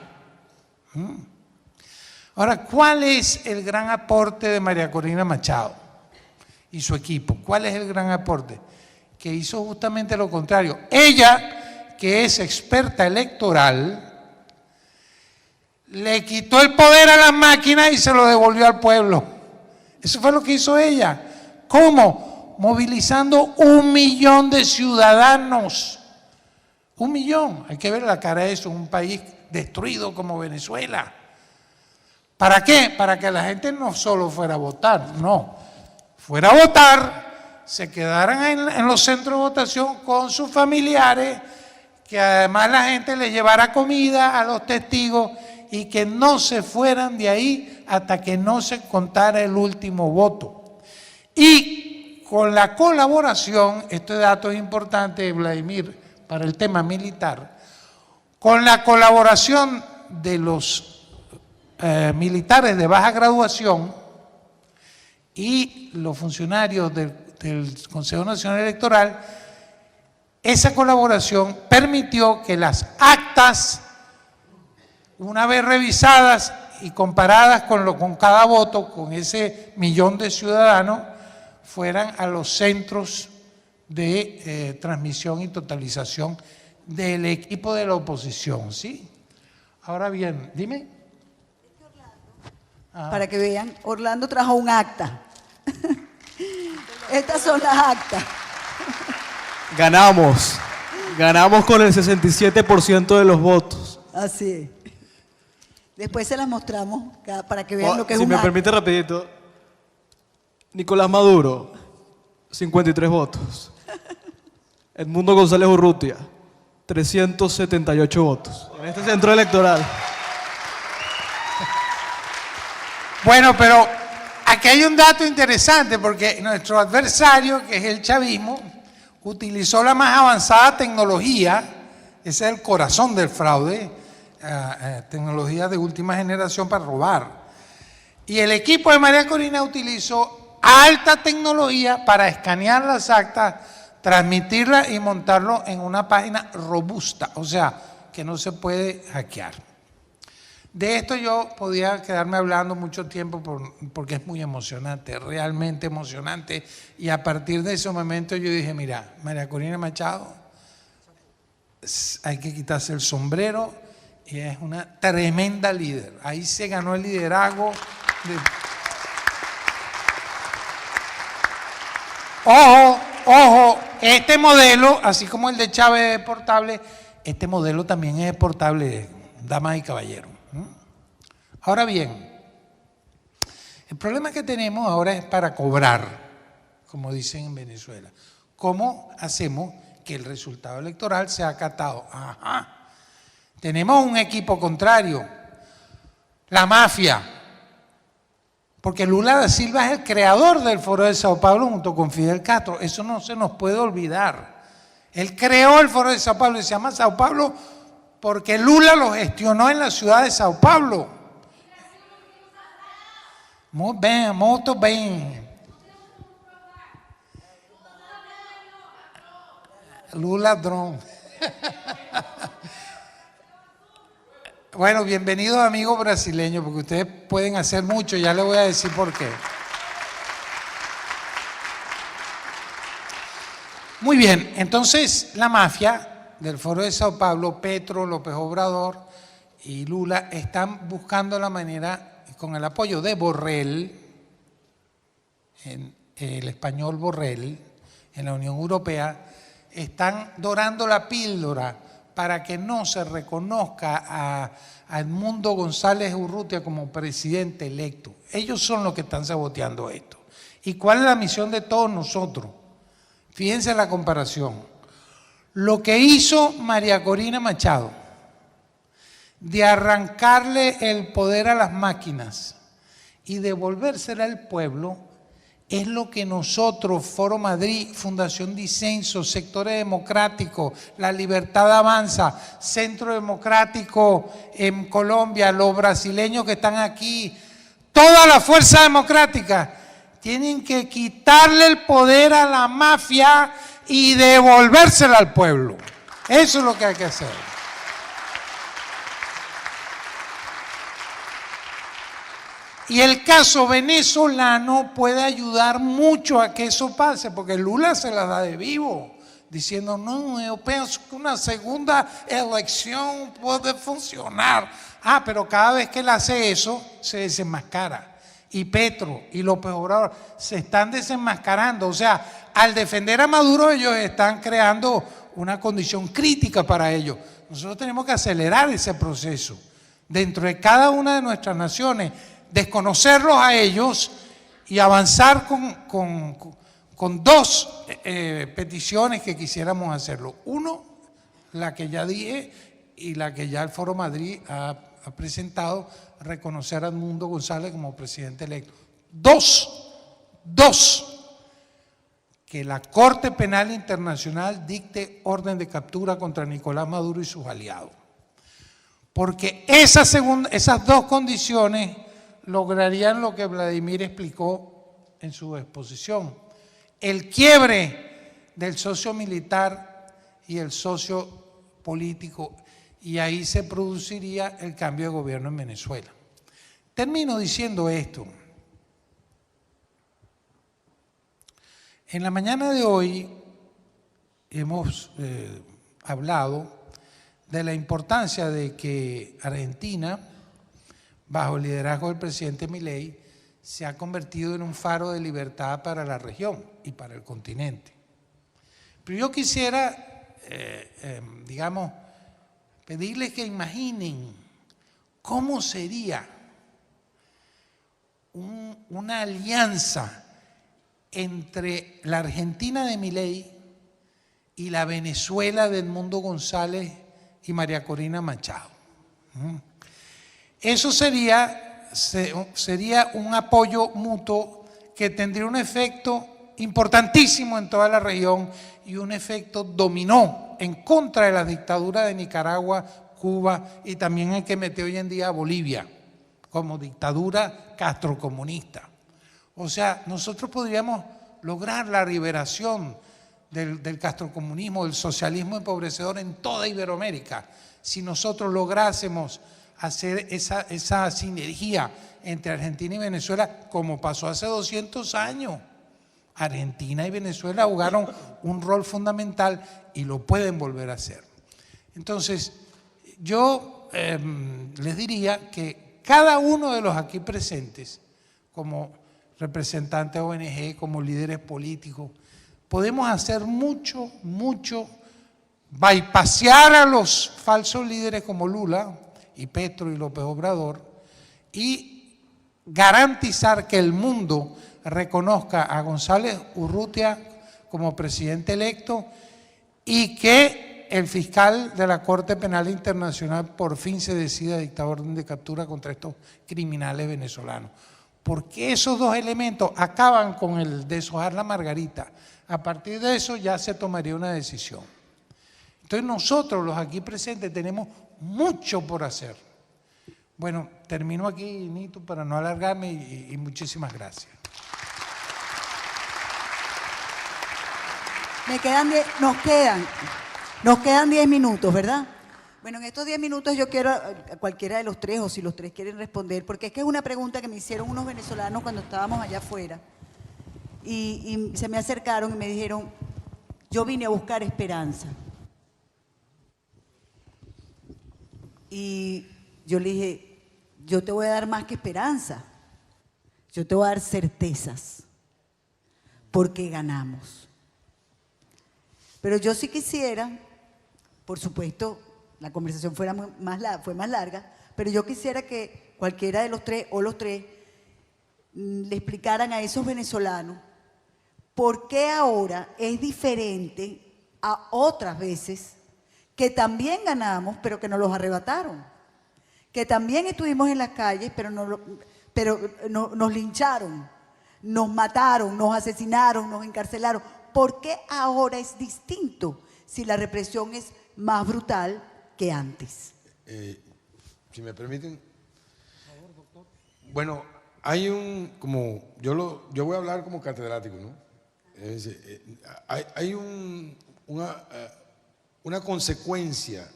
Ahora, ¿cuál es el gran aporte de María Corina Machado y su equipo? ¿Cuál es el gran aporte? Que hizo justamente lo contrario. Ella, que es experta electoral, le quitó el poder a las máquinas y se lo devolvió al pueblo. Eso fue lo que hizo ella. ¿Cómo? Movilizando 1 millón de ciudadanos. 1 millón. Hay que ver la cara de eso en un país destruido como Venezuela. ¿Para qué? Para que la gente no solo fuera a votar, no. Fuera a votar, se quedaran en los centros de votación con sus familiares, que además la gente le llevara comida a los testigos y que no se fueran de ahí hasta que no se contara el último voto. Y con la colaboración, este dato es importante, Vladimir, para el tema militar, con la colaboración de los militares de baja graduación y los funcionarios del Consejo Nacional Electoral, esa colaboración permitió que las actas, una vez revisadas y comparadas con cada voto, con ese millón de ciudadanos, fueran a los centros de transmisión y totalización del equipo de la oposición, ¿sí? Ahora bien, dime. Para que vean, Orlando trajo un acta. Estas son las actas. Ganamos con el 67% de los votos. Así es. Después se las mostramos para que vean lo que es Si un me acta. permite rapidito, Nicolás Maduro, 53 votos. Edmundo González Urrutia, 378 votos. En este centro electoral. Bueno, pero aquí hay un dato interesante porque nuestro adversario, que es el chavismo, utilizó la más avanzada tecnología, ese es el corazón del fraude, tecnología de última generación para robar. Y el equipo de María Corina utilizó alta tecnología para escanear las actas, transmitirlas y montarlo en una página robusta, o sea, que no se puede hackear. De esto yo podía quedarme hablando mucho tiempo porque es muy emocionante, realmente emocionante. Y a partir de ese momento yo dije, mira, María Corina Machado, hay que quitarse el sombrero y es una tremenda líder. Ahí se ganó el liderazgo. Ojo, este modelo, así como el de Chávez es portable, este modelo también es portable, damas y caballeros. Ahora bien, el problema que tenemos ahora es para cobrar, como dicen en Venezuela. ¿Cómo hacemos que el resultado electoral sea acatado? Ajá. Tenemos un equipo contrario, la mafia, porque Lula da Silva es el creador del Foro de Sao Paulo junto con Fidel Castro, eso no se nos puede olvidar. Él creó el Foro de Sao Paulo y se llama Sao Paulo porque Lula lo gestionó en la ciudad de Sao Paulo. Muy bien, muy bien. Lula ladrón. Bueno, bienvenidos amigos brasileños, porque ustedes pueden hacer mucho, ya les voy a decir por qué. Muy bien, entonces la mafia del Foro de Sao Paulo, Petro, López Obrador y Lula están buscando la manera, con el apoyo de Borrell, en el español Borrell, en la Unión Europea, están dorando la píldora para que no se reconozca a Edmundo González Urrutia como presidente electo. Ellos son los que están saboteando esto. ¿Y cuál es la misión de todos nosotros? Fíjense la comparación. Lo que hizo María Corina Machado, de arrancarle el poder a las máquinas y devolvérsela al pueblo, es lo que nosotros, Foro Madrid, Fundación Disenso, Sectores Democráticos, La Libertad Avanza, Centro Democrático en Colombia, los brasileños que están aquí, toda la fuerza democrática, tienen que quitarle el poder a la mafia y devolvérsela al pueblo. Eso es lo que hay que hacer. Y el caso venezolano puede ayudar mucho a que eso pase, porque Lula se la da de vivo, diciendo, no, yo pienso que una segunda elección puede funcionar. Ah, pero cada vez que él hace eso, se desenmascara. Y Petro y López Obrador se están desenmascarando. O sea, al defender a Maduro, ellos están creando una condición crítica para ellos. Nosotros tenemos que acelerar ese proceso dentro de cada una de nuestras naciones, desconocerlos a ellos y avanzar con dos peticiones que quisiéramos hacerlo. Uno, la que ya dije y la que ya el Foro Madrid ha presentado, reconocer a Edmundo González como presidente electo. Dos, que la Corte Penal Internacional dicte orden de captura contra Nicolás Maduro y sus aliados. Porque esas dos condiciones lograrían lo que Vladimir explicó en su exposición: el quiebre del socio militar y el socio político, y ahí se produciría el cambio de gobierno en Venezuela. Termino diciendo esto. En la mañana de hoy hemos hablado de la importancia de que Argentina, bajo el liderazgo del presidente Milei, se ha convertido en un faro de libertad para la región y para el continente. Pero yo quisiera, digamos, pedirles que imaginen cómo sería una alianza entre la Argentina de Milei y la Venezuela de Edmundo González y María Corina Machado. Eso sería un apoyo mutuo que tendría un efecto importantísimo en toda la región y un efecto dominó en contra de la dictadura de Nicaragua, Cuba y también el que mete hoy en día a Bolivia como dictadura castrocomunista. O sea, nosotros podríamos lograr la liberación del castrocomunismo, del socialismo empobrecedor en toda Iberoamérica, si nosotros lográsemos hacer esa sinergia entre Argentina y Venezuela, como pasó hace 200 años. Argentina y Venezuela jugaron un rol fundamental y lo pueden volver a hacer. Entonces, yo les diría que cada uno de los aquí presentes, como representantes de ONG, como líderes políticos, podemos hacer mucho, bypassear a los falsos líderes como Lula y Petro y López Obrador y garantizar que el mundo reconozca a González Urrutia como presidente electo y que el fiscal de la Corte Penal Internacional por fin se decida a dictar orden de captura contra estos criminales venezolanos. Porque esos dos elementos acaban con el deshojar la margarita. A partir de eso ya se tomaría una decisión. Entonces nosotros, los aquí presentes, tenemos mucho por hacer. Bueno, termino aquí, Nito, para no alargarme y muchísimas gracias. Nos quedan 10 minutos, ¿verdad? Bueno, en estos 10 minutos yo quiero a cualquiera de los tres, o si los tres quieren responder, porque es que es una pregunta que me hicieron unos venezolanos cuando estábamos allá afuera. Y se me acercaron y me dijeron, yo vine a buscar esperanza. Y yo le dije, yo te voy a dar más que esperanza. Yo te voy a dar certezas, porque ganamos. Pero yo sí quisiera, por supuesto, la conversación fue más larga, pero yo quisiera que cualquiera de los tres o los tres le explicaran a esos venezolanos por qué ahora es diferente a otras veces que también ganamos, pero que nos los arrebataron, que también estuvimos en las calles, pero nos lincharon, nos mataron, nos asesinaron, nos encarcelaron. ¿Por qué ahora es distinto si la represión es más brutal que antes? Si me permiten. Bueno, hay yo voy a hablar como catedrático, ¿no? Hay una consecuencia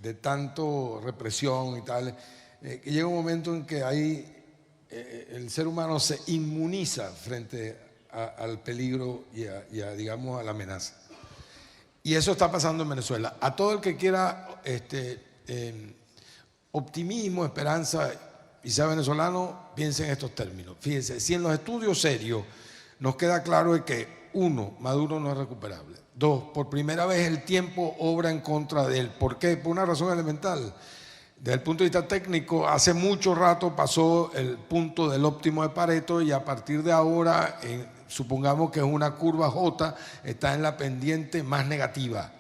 de tanto represión y tal, que llega un momento en que el ser humano se inmuniza frente al peligro y digamos, a la amenaza. Y eso está pasando en Venezuela. A todo el que quiera optimismo, esperanza y sea venezolano, piense en estos términos. Fíjense, si en los estudios serios nos queda claro de que, 1, Maduro no es recuperable. 2, por primera vez el tiempo obra en contra de él. ¿Por qué? Por una razón elemental. Desde el punto de vista técnico, hace mucho rato pasó el punto del óptimo de Pareto y a partir de ahora, supongamos que es una curva J, está en la pendiente más negativa.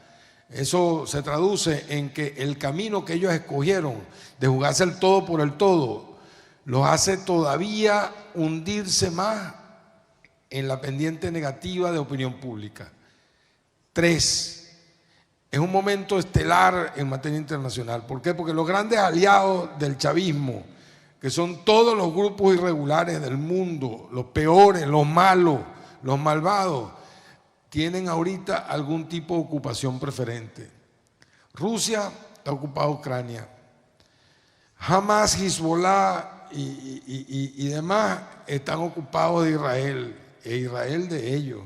Eso se traduce en que el camino que ellos escogieron de jugarse el todo por el todo los hace todavía hundirse más en la pendiente negativa de opinión pública. 3, es un momento estelar en materia internacional. ¿Por qué? Porque los grandes aliados del chavismo, que son todos los grupos irregulares del mundo, los peores, los malos, los malvados, tienen ahorita algún tipo de ocupación preferente. Rusia ha ocupado Ucrania. Hamas, Hezbollah y demás están ocupados de Israel, e Israel de ellos.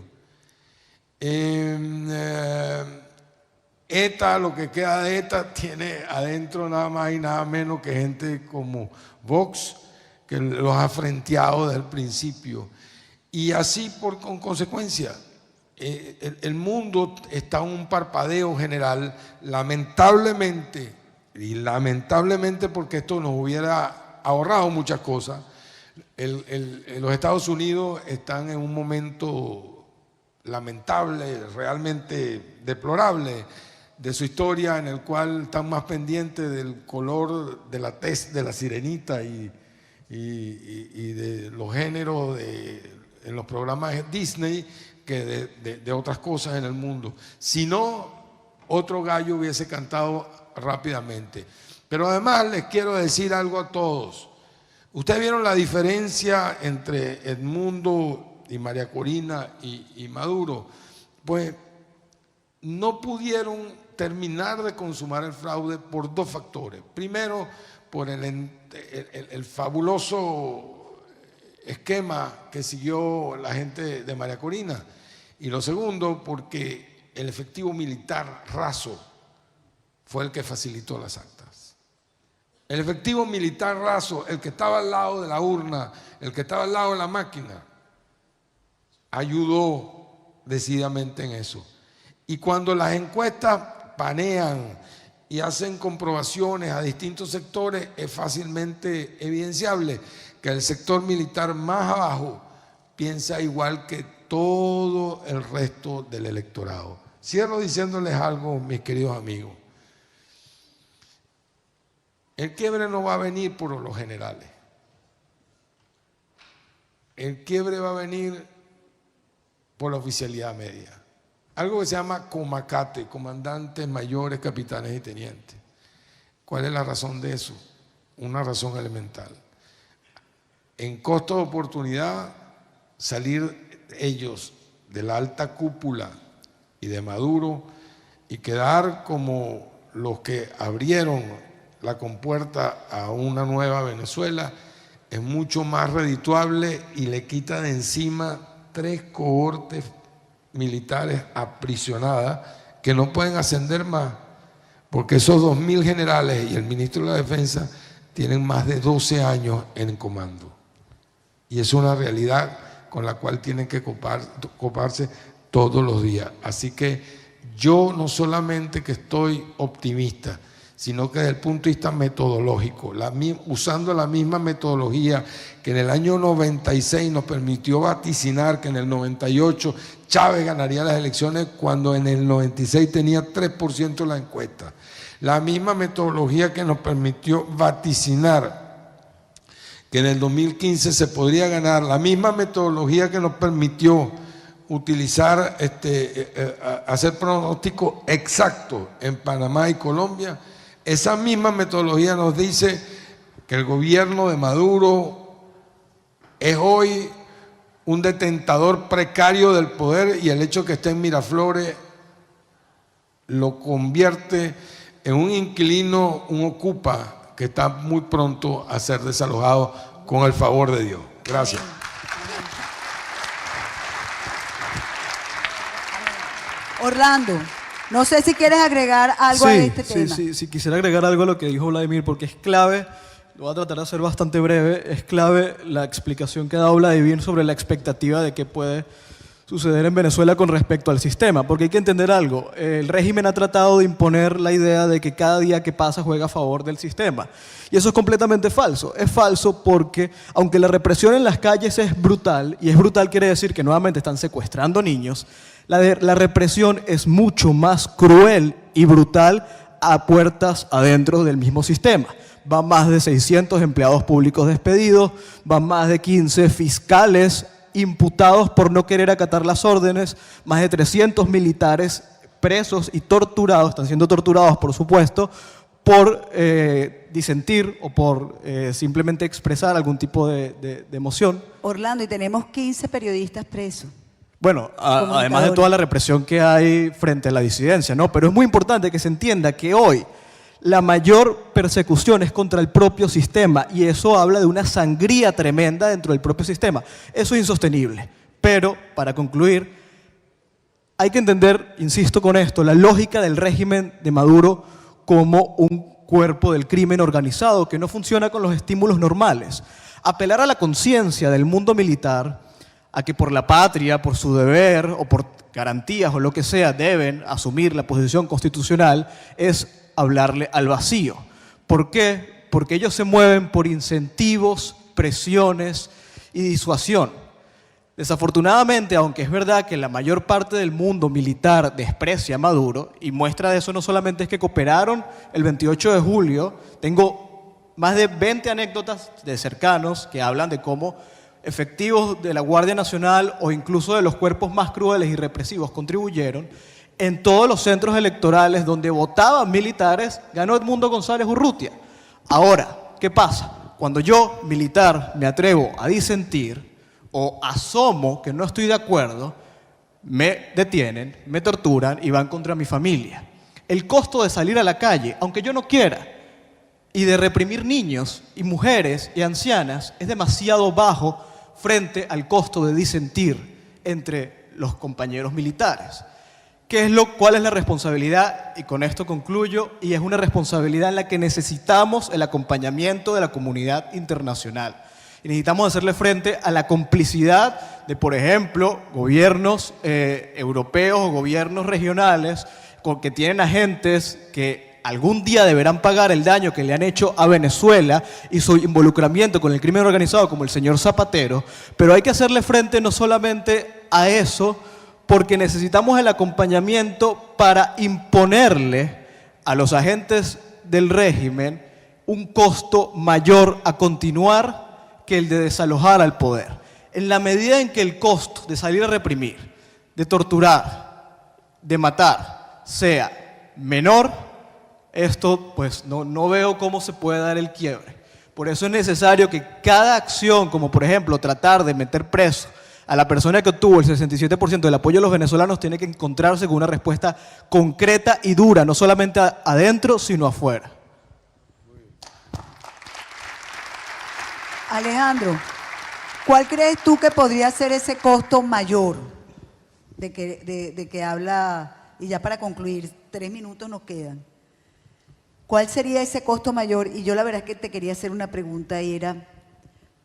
ETA, lo que queda de ETA, tiene adentro nada más y nada menos que gente como Vox, que los ha frenteado desde el principio. Y así con consecuencia, el mundo está en un parpadeo general, lamentablemente, y lamentablemente porque esto nos hubiera ahorrado muchas cosas. Los Estados Unidos están en un momento lamentable, realmente deplorable de su historia, en el cual están más pendientes del color de la tez de la sirenita y de los géneros en los programas Disney que de otras cosas en el mundo. Si no, otro gallo hubiese cantado rápidamente. Pero además les quiero decir algo a todos. Ustedes vieron la diferencia entre Edmundo y María Corina y Maduro. Pues no pudieron terminar de consumar el fraude por 2 factores. Primero, por el fabuloso esquema que siguió la gente de María Corina. Y lo segundo, porque el efectivo militar raso fue el que facilitó las actas. El efectivo militar raso, el que estaba al lado de la urna, el que estaba al lado de la máquina, ayudó decididamente en eso. Y cuando las encuestas panean y hacen comprobaciones a distintos sectores, es fácilmente evidenciable que el sector militar más abajo piensa igual que todo el resto del electorado. Cierro diciéndoles algo, mis queridos amigos. El quiebre no va a venir por los generales. El quiebre va a venir por la oficialidad media. Algo que se llama comacate, comandantes, mayores, capitanes y tenientes. ¿Cuál es la razón de eso? Una razón elemental. En costo de oportunidad, salir ellos de la alta cúpula y de Maduro y quedar como los que abrieron la compuerta a una nueva Venezuela es mucho más redituable y le quita de encima 3 cohortes militares aprisionadas que no pueden ascender más, porque esos 2.000 generales y el ministro de la Defensa tienen más de 12 años en comando. Y es una realidad con la cual tienen que coparse todos los días. Así que yo no solamente que estoy optimista, sino que desde el punto de vista metodológico, usando la misma metodología que en el año 96 nos permitió vaticinar que en el 98 Chávez ganaría las elecciones cuando en el 96 tenía 3% de la encuesta. La misma metodología que nos permitió vaticinar que en el 2015 se podría ganar, la misma metodología que nos permitió utilizar, hacer pronóstico exacto en Panamá y Colombia. Esa misma metodología nos dice que el gobierno de Maduro es hoy un detentador precario del poder y el hecho de que esté en Miraflores lo convierte en un inquilino, un ocupa que está muy pronto a ser desalojado con el favor de Dios. Gracias. Orlando, no sé si quieres agregar algo a este tema. Sí, quisiera agregar algo a lo que dijo Vladimir, porque es clave, lo voy a tratar de hacer bastante breve, es clave la explicación que ha dado Vladimir sobre la expectativa de qué puede suceder en Venezuela con respecto al sistema, porque hay que entender algo. El régimen ha tratado de imponer la idea de que cada día que pasa juega a favor del sistema. Y eso es completamente falso. Es falso porque, aunque la represión en las calles es brutal, y es brutal quiere decir que nuevamente están secuestrando niños, la represión es mucho más cruel y brutal a puertas adentro del mismo sistema. Van más de 600 empleados públicos despedidos, van más de 15 fiscales imputados por no querer acatar las órdenes, más de 300 militares presos y torturados, están siendo torturados por supuesto, por disentir o por simplemente expresar algún tipo de emoción. Orlando, y tenemos 15 periodistas presos. Bueno, además de toda la represión que hay frente a la disidencia, ¿no? Pero es muy importante que se entienda que hoy la mayor persecución es contra el propio sistema y eso habla de una sangría tremenda dentro del propio sistema. Eso es insostenible. Pero, para concluir, hay que entender, insisto con esto, la lógica del régimen de Maduro como un cuerpo del crimen organizado que no funciona con los estímulos normales. Apelar a la conciencia del mundo militar, a que por la patria, por su deber o por garantías o lo que sea deben asumir la posición constitucional, es hablarle al vacío. ¿Por qué? Porque ellos se mueven por incentivos, presiones y disuasión. Desafortunadamente, aunque es verdad que la mayor parte del mundo militar desprecia a Maduro, y muestra de eso no solamente es que cooperaron el 28 de julio, tengo más de 20 anécdotas de cercanos que hablan de cómo efectivos de la Guardia Nacional o incluso de los cuerpos más crueles y represivos contribuyeron. En todos los centros electorales donde votaban militares, ganó Edmundo González Urrutia. Ahora, ¿qué pasa? Cuando yo, militar, me atrevo a disentir o asomo que no estoy de acuerdo, me detienen, me torturan y van contra mi familia. El costo de salir a la calle, aunque yo no quiera, y de reprimir niños y mujeres y ancianas es demasiado bajo frente al costo de disentir entre los compañeros militares. ¿Cuál es la responsabilidad? Y con esto concluyo, y es una responsabilidad en la que necesitamos el acompañamiento de la comunidad internacional. Y necesitamos hacerle frente a la complicidad de, por ejemplo, gobiernos europeos o gobiernos regionales que tienen agentes que algún día deberán pagar el daño que le han hecho a Venezuela y su involucramiento con el crimen organizado como el señor Zapatero, pero hay que hacerle frente no solamente a eso, porque necesitamos el acompañamiento para imponerle a los agentes del régimen un costo mayor a continuar que el de desalojar al poder. En la medida en que el costo de salir a reprimir, de torturar, de matar, sea menor, esto pues no veo cómo se puede dar el quiebre. Por eso es necesario que cada acción, como por ejemplo tratar de meter preso a la persona que obtuvo el 67% del apoyo de los venezolanos, tiene que encontrarse con una respuesta concreta y dura, no solamente adentro, sino afuera. Alejandro, ¿cuál crees tú que podría ser ese costo mayor de que habla? Y ya para concluir, 3 minutos nos quedan. ¿Cuál sería ese costo mayor? Y yo la verdad es que te quería hacer una pregunta y era,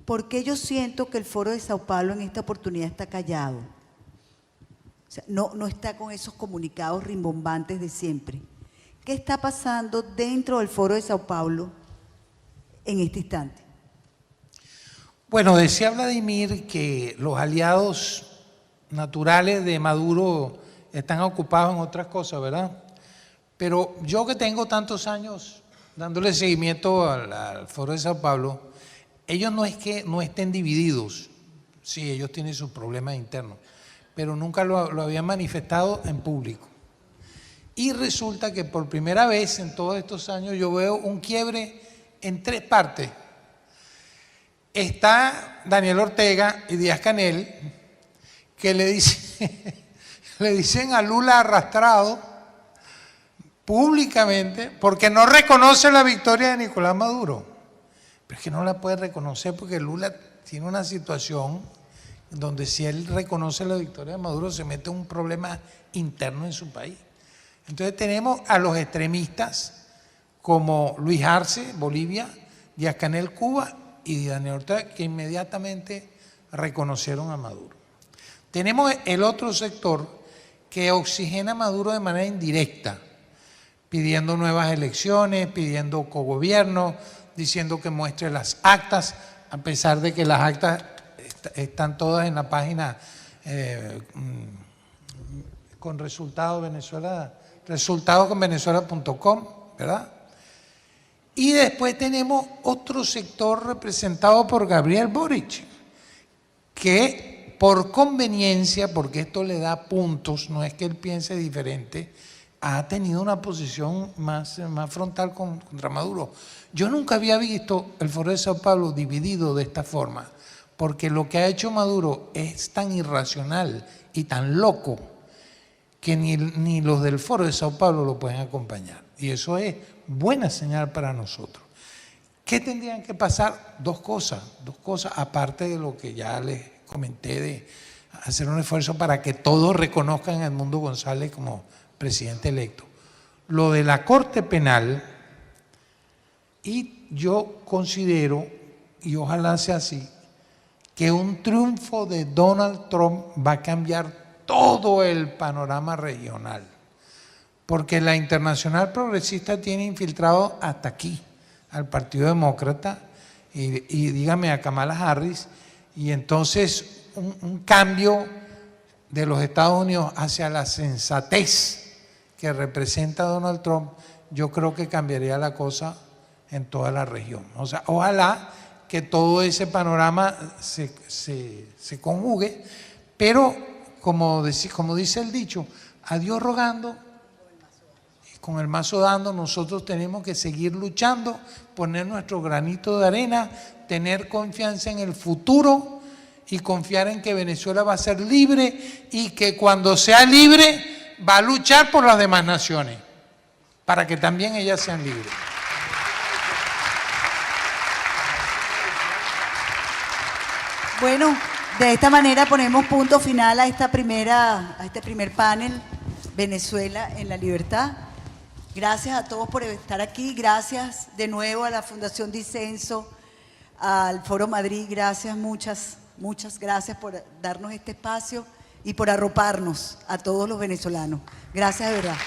¿por qué yo siento que el Foro de Sao Paulo en esta oportunidad está callado? O sea, no está con esos comunicados rimbombantes de siempre. ¿Qué está pasando dentro del Foro de Sao Paulo en este instante? Bueno, decía Vladimir que los aliados naturales de Maduro están ocupados en otras cosas, ¿verdad? Pero yo que tengo tantos años dándole seguimiento al Foro de Sao Paulo, ellos no es que no estén divididos, sí, ellos tienen sus problemas internos, pero nunca lo habían manifestado en público. Y resulta que por primera vez en todos estos años yo veo un quiebre en 3 partes. Está Daniel Ortega y Díaz-Canel, que le dicen a Lula arrastrado públicamente porque no reconoce la victoria de Nicolás Maduro. Pero es que no la puede reconocer porque Lula tiene una situación donde si él reconoce la victoria de Maduro se mete en un problema interno en su país. Entonces tenemos a los extremistas como Luis Arce, Bolivia, Díaz-Canel, Cuba, y Daniel Ortega, que inmediatamente reconocieron a Maduro. Tenemos el otro sector que oxigena a Maduro de manera indirecta, pidiendo nuevas elecciones, pidiendo cogobierno, diciendo que muestre las actas, a pesar de que las actas están todas en la página con resultados Venezuela, resultadosconvenezuela.com, ¿verdad? Y después tenemos otro sector representado por Gabriel Boric, que por conveniencia, porque esto le da puntos, no es que él piense diferente, ha tenido una posición más frontal contra Maduro. Yo nunca había visto el Foro de Sao Paulo dividido de esta forma, porque lo que ha hecho Maduro es tan irracional y tan loco que ni los del Foro de Sao Paulo lo pueden acompañar. Y eso es buena señal para nosotros. ¿Qué tendrían que pasar? Dos cosas, aparte de lo que ya les comenté de hacer un esfuerzo para que todos reconozcan a Edmundo González como presidente electo. Lo de la Corte Penal, y yo considero, y ojalá sea así, que un triunfo de Donald Trump va a cambiar todo el panorama regional, porque la Internacional Progresista tiene infiltrado hasta aquí al Partido Demócrata y dígame a Kamala Harris, y entonces un cambio de los Estados Unidos hacia la sensatez que representa Donald Trump, yo creo que cambiaría la cosa en toda la región. O sea, ojalá que todo ese panorama se conjugue, pero como dice el dicho, a Dios rogando y con el mazo dando, nosotros tenemos que seguir luchando, poner nuestro granito de arena, tener confianza en el futuro y confiar en que Venezuela va a ser libre y que cuando sea libre va a luchar por las demás naciones para que también ellas sean libres. Bueno, de esta manera ponemos punto final a este primer panel, Venezuela en la libertad. Gracias a todos por estar aquí, gracias de nuevo a la Fundación Disenso, al Foro Madrid, gracias, muchas gracias por darnos este espacio y por arroparnos a todos los venezolanos. Gracias de verdad.